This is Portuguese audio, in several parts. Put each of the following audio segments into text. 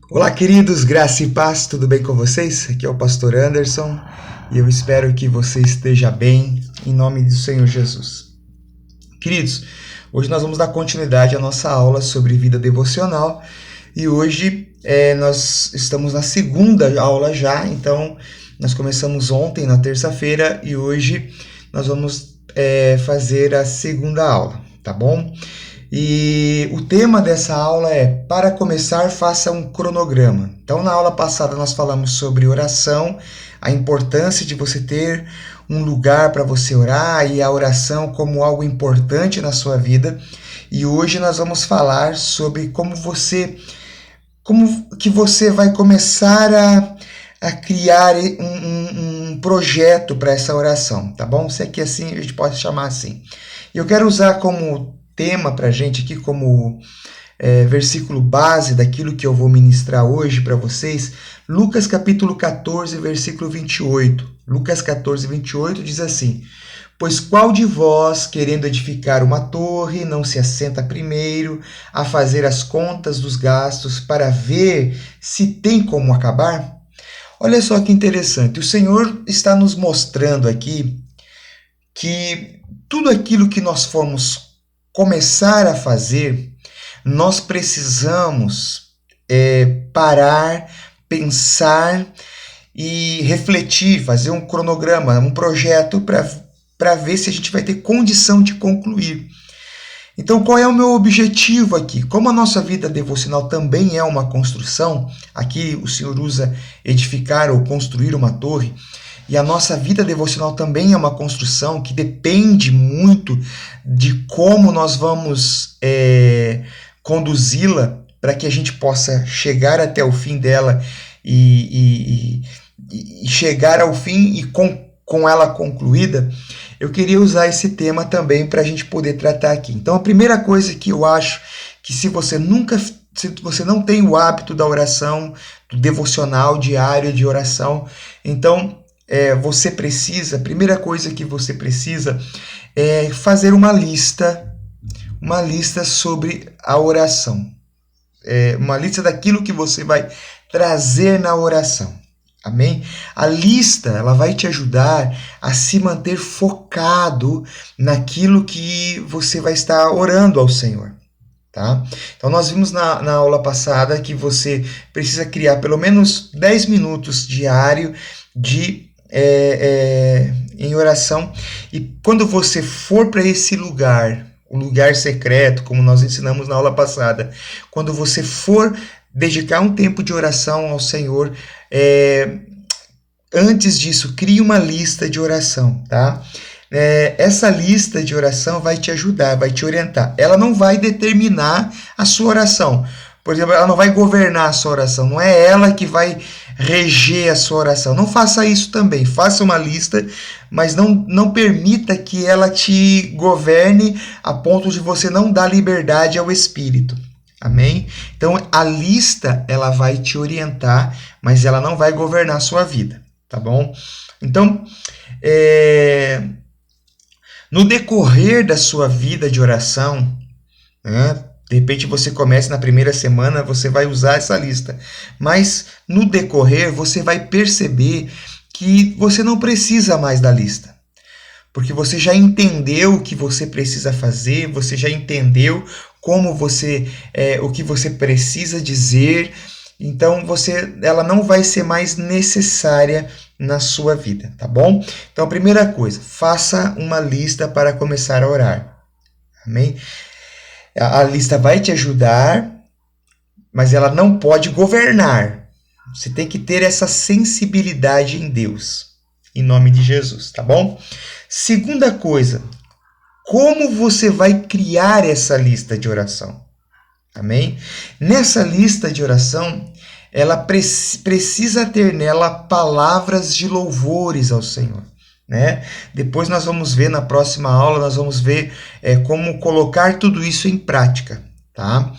Olá, queridos, graça e paz, tudo bem com vocês? Aqui é o Pastor Anderson e eu espero que você esteja bem, em nome do Senhor Jesus. Queridos, hoje nós vamos dar continuidade à nossa aula sobre vida devocional e hoje nós estamos na segunda aula já, então nós começamos ontem, na terça-feira, e hoje nós vamos fazer a segunda aula, tá bom? E o tema dessa aula é: para começar, faça um cronograma. Então, na aula passada nós falamos sobre oração, a importância de você ter um lugar para você orar e a oração como algo importante na sua vida. E hoje nós vamos falar sobre como que você vai começar a criar um projeto para essa oração, tá bom? Se é que assim a gente pode chamar assim. E eu quero usar como tema para a gente aqui, como versículo base daquilo que eu vou ministrar hoje para vocês, Lucas capítulo 14, versículo 28. Lucas 14, 28 diz assim: pois qual de vós, querendo edificar uma torre, não se assenta primeiro a fazer as contas dos gastos para ver se tem como acabar? Olha só que interessante, o Senhor está nos mostrando aqui que tudo aquilo que nós formos começar a fazer, nós precisamos parar, pensar e refletir, fazer um cronograma, um projeto para ver se a gente vai ter condição de concluir. Então, qual é o meu objetivo aqui? Como a nossa vida devocional também é uma construção, aqui o Senhor usa edificar ou construir uma torre, e a nossa vida devocional também é uma construção que depende muito de como nós vamos conduzi-la para que a gente possa chegar até o fim dela e chegar ao fim e com ela concluída. Eu queria usar esse tema também para a gente poder tratar aqui. Então, a primeira coisa que eu acho que se você não tem o hábito da oração, do devocional diário de oração, então você precisa, a primeira coisa que você precisa é fazer uma lista sobre a oração, uma lista daquilo que você vai trazer na oração. Amém? A lista, ela vai te ajudar a se manter focado naquilo que você vai estar orando ao Senhor. Tá? Então, nós vimos na aula passada que você precisa criar pelo menos 10 minutos diário em oração. E quando você for para esse lugar, o lugar secreto, como nós ensinamos na aula passada, quando você for dedicar um tempo de oração ao Senhor, antes disso, crie uma lista de oração, tá? Essa lista de oração vai te ajudar, vai te orientar. Ela não vai determinar a sua oração. Por exemplo, ela não vai governar a sua oração. Não é ela que vai reger a sua oração. Não faça isso também. Faça uma lista, mas não permita que ela te governe a ponto de você não dar liberdade ao Espírito. Amém? Então, a lista, ela vai te orientar, mas ela não vai governar a sua vida. Tá bom? Então, no decorrer da sua vida de oração, né, de repente você começa na primeira semana, você vai usar essa lista. Mas no decorrer você vai perceber que você não precisa mais da lista. Porque você já entendeu o que você precisa fazer, você já entendeu o que você precisa dizer. Então ela não vai ser mais necessária na sua vida, tá bom? Então a primeira coisa, faça uma lista para começar a orar. Amém? A lista vai te ajudar, mas ela não pode governar. Você tem que ter essa sensibilidade em Deus, em nome de Jesus, tá bom? Segunda coisa, como você vai criar essa lista de oração? Amém? Nessa lista de oração, ela precisa ter nela palavras de louvores ao Senhor. Né? Depois nós vamos ver na próxima aula, nós vamos ver como colocar tudo isso em prática, tá?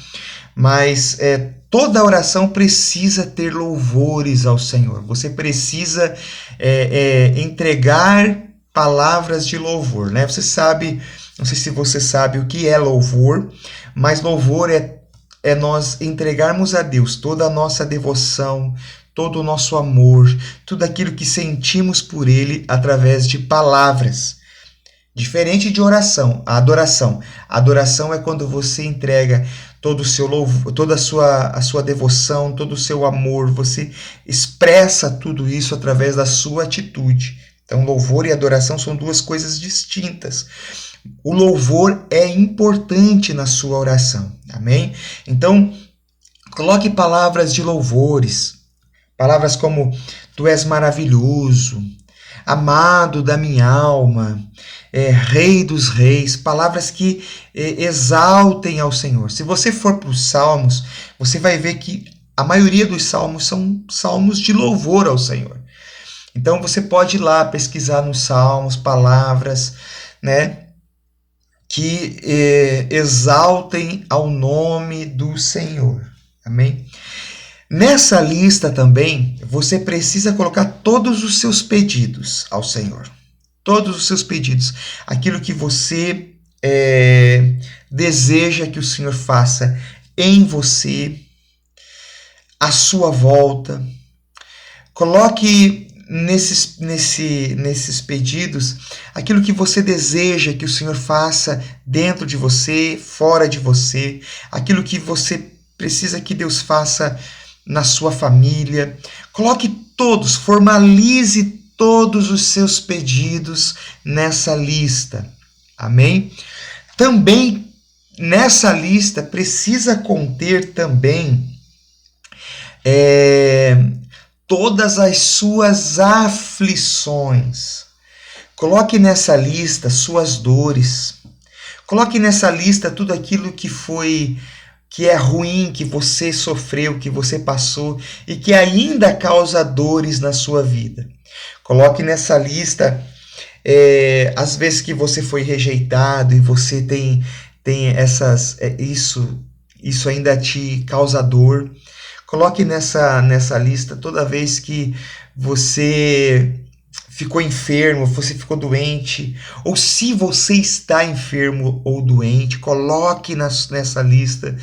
Mas toda oração precisa ter louvores ao Senhor. Você precisa entregar palavras de louvor, né? Você sabe, não sei se você sabe o que é louvor, mas louvor é é nós entregarmos a Deus toda a nossa devoção, todo o nosso amor, tudo aquilo que sentimos por Ele através de palavras. Diferente de oração, a adoração. A adoração é quando você entrega todo o seu louvor, toda a sua devoção, todo o seu amor, você expressa tudo isso através da sua atitude. Então, louvor e adoração são duas coisas distintas. O louvor é importante na sua oração, amém? Então, coloque palavras de louvores, palavras como tu és maravilhoso, amado da minha alma, Rei dos Reis, palavras que exaltem ao Senhor. Se você for para os Salmos, você vai ver que a maioria dos salmos são salmos de louvor ao Senhor. Então você pode ir lá pesquisar nos Salmos palavras, né, que exaltem ao nome do Senhor. Amém? Nessa lista também, você precisa colocar todos os seus pedidos ao Senhor. Todos os seus pedidos. Aquilo que você deseja que o Senhor faça em você, à sua volta. Coloque nesses pedidos aquilo que você deseja que o Senhor faça dentro de você, fora de você, aquilo que você precisa que Deus faça na sua família. Coloque todos, formalize todos os seus pedidos nessa lista. Amém? Também nessa lista precisa conter também todas as suas aflições. Coloque nessa lista suas dores. Coloque nessa lista tudo aquilo que é ruim, que você sofreu, que você passou e que ainda causa dores na sua vida. Coloque nessa lista as vezes que você foi rejeitado e você tem isso ainda te causa dor. Coloque nessa lista toda vez que você ficou enfermo, você ficou doente, ou se você está enfermo ou doente, coloque nessa lista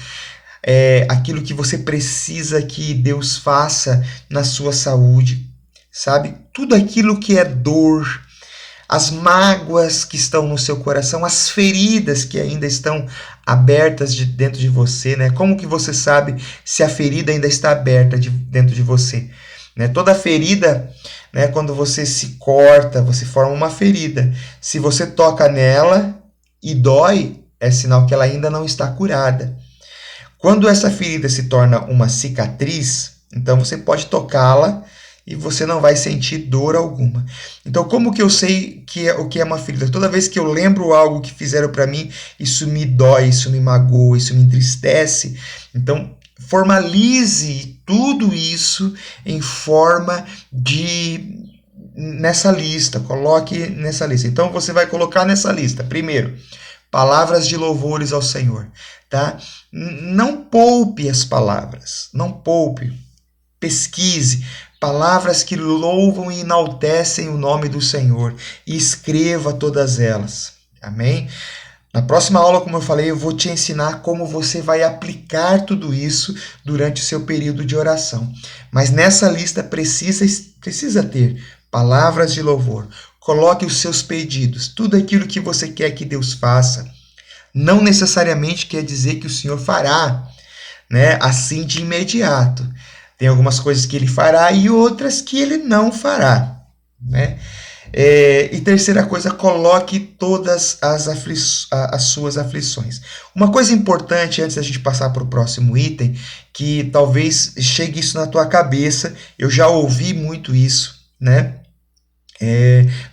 aquilo que você precisa que Deus faça na sua saúde, sabe? Tudo aquilo que é dor, as mágoas que estão no seu coração, as feridas que ainda estão abertas dentro de você, né? Como que você sabe se a ferida ainda está aberta dentro de você? Né? Toda ferida, né, quando você se corta, você forma uma ferida. Se você toca nela e dói, é sinal que ela ainda não está curada. Quando essa ferida se torna uma cicatriz, então você pode tocá-la e você não vai sentir dor alguma. Então, como que eu sei o que é uma ferida? Toda vez que eu lembro algo que fizeram para mim, isso me dói, isso me magoa, isso me entristece. Então, formalize tudo isso em forma nessa lista. Coloque nessa lista. Então, você vai colocar nessa lista, primeiro, palavras de louvores ao Senhor. Tá? Não poupe as palavras. Não poupe. Pesquise palavras que louvam e enaltecem o nome do Senhor e escreva todas elas. Amém? Na próxima aula, como eu falei, eu vou te ensinar como você vai aplicar tudo isso durante o seu período de oração. Mas nessa lista precisa ter palavras de louvor. Coloque os seus pedidos, tudo aquilo que você quer que Deus faça. Não necessariamente quer dizer que o Senhor fará, né, assim de imediato. Tem algumas coisas que ele fará e outras que ele não fará, né? E terceira coisa, coloque todas as suas aflições. Uma coisa importante antes da gente passar para o próximo item, que talvez chegue isso na tua cabeça, eu já ouvi muito isso, né?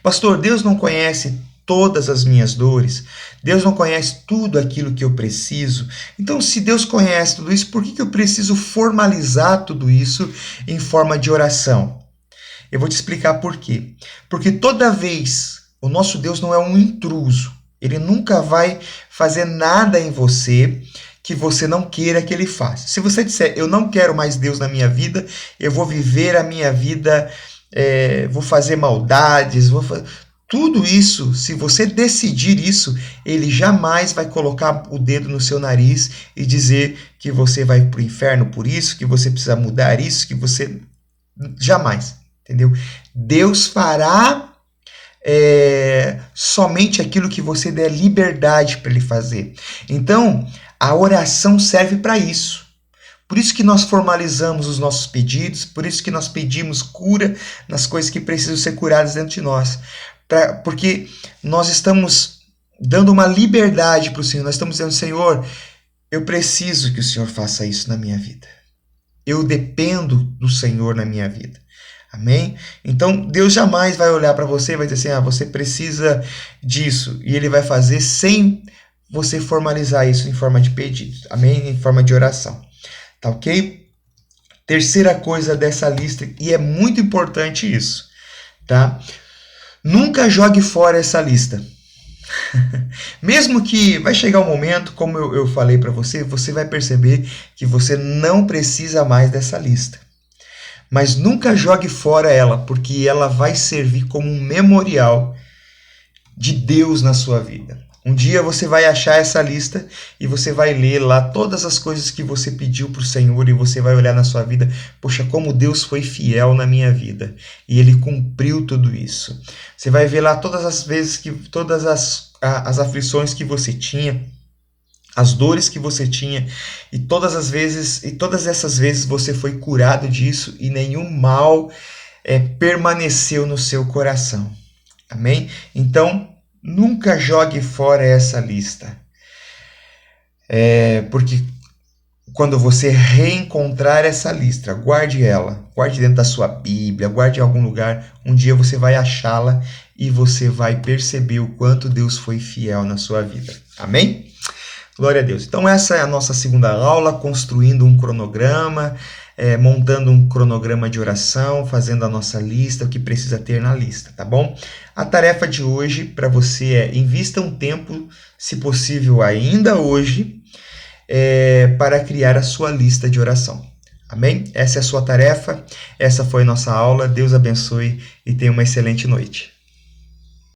Pastor, Deus não conhece todas as minhas dores, Deus não conhece tudo aquilo que eu preciso. Então, se Deus conhece tudo isso, por que eu preciso formalizar tudo isso em forma de oração? Eu vou te explicar por quê. Porque toda vez, o nosso Deus não é um intruso. Ele nunca vai fazer nada em você que você não queira que ele faça. Se você disser, eu não quero mais Deus na minha vida, eu vou viver a minha vida, vou fazer maldades, tudo isso, se você decidir isso, ele jamais vai colocar o dedo no seu nariz e dizer que você vai para o inferno por isso, que você precisa mudar isso, que você... Jamais, entendeu? Deus fará somente aquilo que você der liberdade para ele fazer. Então, a oração serve para isso. Por isso que nós formalizamos os nossos pedidos, por isso que nós pedimos cura nas coisas que precisam ser curadas dentro de nós. Porque nós estamos dando uma liberdade para o Senhor, nós estamos dizendo, Senhor, eu preciso que o Senhor faça isso na minha vida. Eu dependo do Senhor na minha vida. Amém? Então, Deus jamais vai olhar para você e vai dizer assim, você precisa disso. E Ele vai fazer sem você formalizar isso em forma de pedido. Amém? Em forma de oração. Tá ok? Terceira coisa dessa lista, e é muito importante isso, tá? Nunca jogue fora essa lista. Mesmo que vai chegar um momento, como eu falei para você, você vai perceber que você não precisa mais dessa lista. Mas nunca jogue fora ela, porque ela vai servir como um memorial de Deus na sua vida. Um dia você vai achar essa lista e você vai ler lá todas as coisas que você pediu para o Senhor e você vai olhar na sua vida, poxa, como Deus foi fiel na minha vida e Ele cumpriu tudo isso. Você vai ver lá todas as vezes todas as aflições que você tinha, as dores que você tinha e todas essas vezes você foi curado disso e nenhum mal permaneceu no seu coração. Amém? Então, nunca jogue fora essa lista. Porque quando você reencontrar essa lista, guarde ela. Guarde dentro da sua Bíblia, guarde em algum lugar. Um dia você vai achá-la e você vai perceber o quanto Deus foi fiel na sua vida. Amém? Glória a Deus. Então essa é a nossa segunda aula, construindo um cronograma, montando um cronograma de oração, fazendo a nossa lista, o que precisa ter na lista, tá bom? A tarefa de hoje para você é invista um tempo, se possível ainda hoje, para criar a sua lista de oração. Amém? Essa é a sua tarefa, essa foi a nossa aula, Deus abençoe e tenha uma excelente noite.